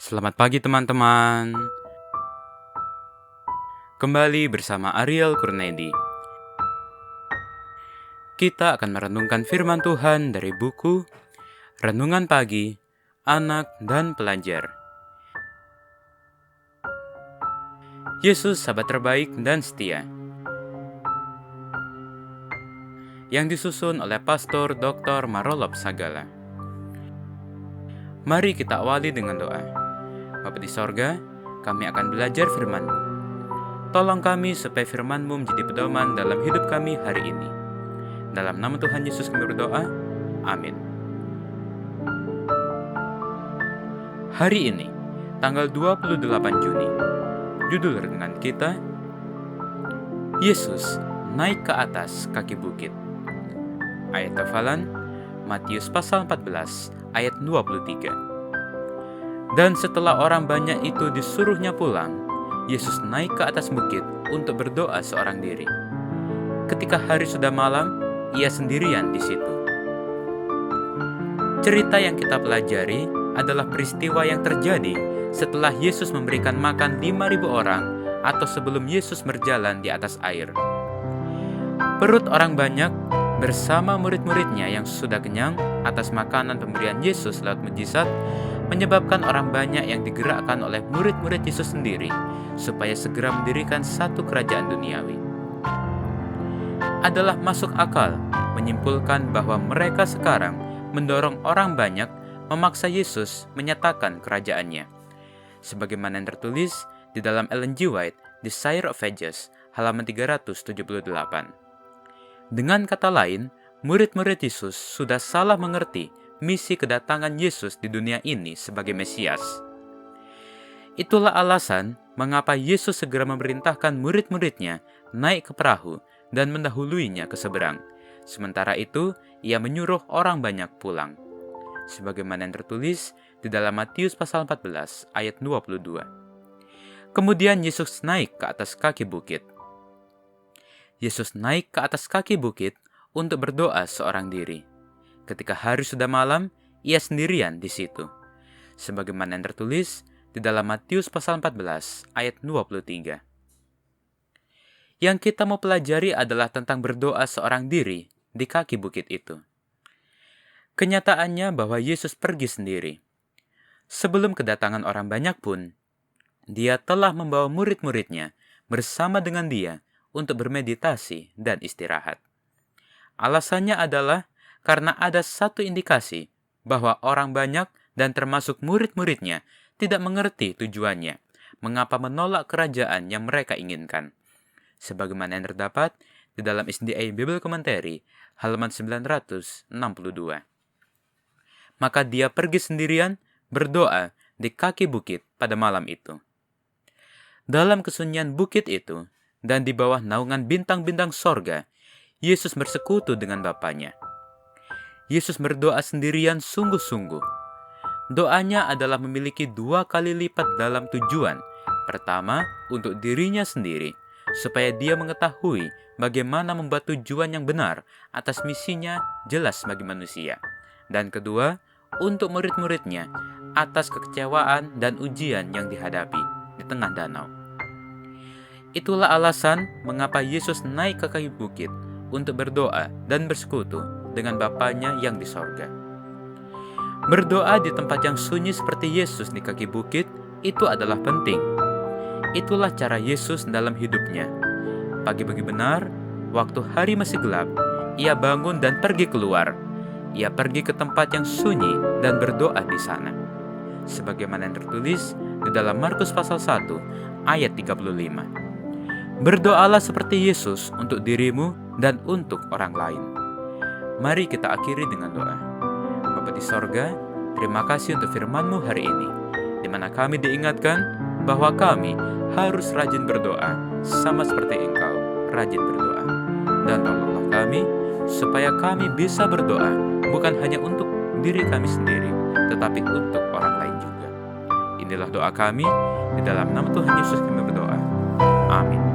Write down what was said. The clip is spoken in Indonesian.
Selamat pagi teman-teman. Kembali bersama Ariel Kurnedi. Kita akan merenungkan firman Tuhan dari buku Renungan Pagi, Anak dan Pelajar. Yesus sahabat terbaik dan setia. Yang disusun oleh Pastor Dr. Marolop Sagala. Mari kita awali dengan doa. Bapa di sorga, kami akan belajar firman-Mu. Tolong kami supaya firman-Mu menjadi pedoman dalam hidup kami hari ini. Dalam nama Tuhan Yesus kami berdoa, amin. Hari ini, tanggal 28 Juni, judul renungan kita, Yesus naik ke atas kaki bukit. Ayat hafalan, Matius pasal 14, ayat 23. Dan setelah orang banyak itu disuruhnya pulang, Yesus naik ke atas bukit untuk berdoa seorang diri. Ketika hari sudah malam, ia sendirian di situ. Cerita yang kita pelajari adalah peristiwa yang terjadi setelah Yesus memberikan makan 5.000 orang atau sebelum Yesus berjalan di atas air. Perut orang banyak bersama murid-muridnya yang sudah kenyang atas makanan pemberian Yesus lewat mujizat menyebabkan orang banyak yang digerakkan oleh murid-murid Yesus sendiri supaya segera mendirikan satu kerajaan duniawi. Adalah masuk akal menyimpulkan bahwa mereka sekarang mendorong orang banyak memaksa Yesus menyatakan kerajaannya. Sebagaimana yang tertulis di dalam Ellen G. White, Desire of Ages, halaman 378. Dengan kata lain, murid-murid Yesus sudah salah mengerti misi kedatangan Yesus di dunia ini sebagai Mesias. Itulah alasan mengapa Yesus segera memerintahkan murid-muridnya naik ke perahu dan mendahuluinya ke seberang. Sementara itu, ia menyuruh orang banyak pulang. Sebagaimana yang tertulis di dalam Matius pasal 14 ayat 22. Kemudian Yesus naik ke atas kaki bukit. Yesus naik ke atas kaki bukit untuk berdoa seorang diri. Ketika hari sudah malam, ia sendirian di situ. Sebagaimana yang tertulis di dalam Matius pasal 14 ayat 23. Yang kita mau pelajari adalah tentang berdoa seorang diri di kaki bukit itu. Kenyataannya bahwa Yesus pergi sendiri. Sebelum kedatangan orang banyak pun, dia telah membawa murid-muridnya bersama dengan dia untuk bermeditasi dan istirahat. Alasannya adalah karena ada satu indikasi bahwa orang banyak dan termasuk murid-muridnya tidak mengerti tujuannya, mengapa menolak kerajaan yang mereka inginkan. Sebagaimana yang terdapat di dalam SDA Bible Commentary, halaman 962. Maka dia pergi sendirian berdoa di kaki bukit pada malam itu. Dalam kesunyian bukit itu, dan di bawah naungan bintang-bintang sorga, Yesus bersekutu dengan Bapanya. Yesus berdoa sendirian sungguh-sungguh. Doanya adalah memiliki 2 kali lipat dalam tujuan. Pertama, untuk dirinya sendiri, supaya dia mengetahui bagaimana membuat tujuan yang benar atas misinya jelas bagi manusia. Dan kedua, untuk murid-muridnya atas kekecewaan dan ujian yang dihadapi di tengah danau. Itulah alasan mengapa Yesus naik ke kaki bukit untuk berdoa dan bersekutu dengan Bapanya yang di sorga. Berdoa di tempat yang sunyi seperti Yesus di kaki bukit itu adalah penting. Itulah cara Yesus dalam hidupnya. Pagi-pagi benar, waktu hari masih gelap, ia bangun dan pergi keluar. Ia pergi ke tempat yang sunyi dan berdoa di sana. Sebagaimana yang tertulis di dalam Markus pasal 1 ayat 35. Berdoalah seperti Yesus untuk dirimu dan untuk orang lain. Mari kita akhiri dengan doa. Bapa di sorga, terima kasih untuk firman-Mu hari ini, di mana kami diingatkan bahwa kami harus rajin berdoa, sama seperti Engkau rajin berdoa. Dan tolonglah kami, supaya kami bisa berdoa, bukan hanya untuk diri kami sendiri, tetapi untuk orang lain juga. Inilah doa kami, di dalam nama Tuhan Yesus kami berdoa. Amin.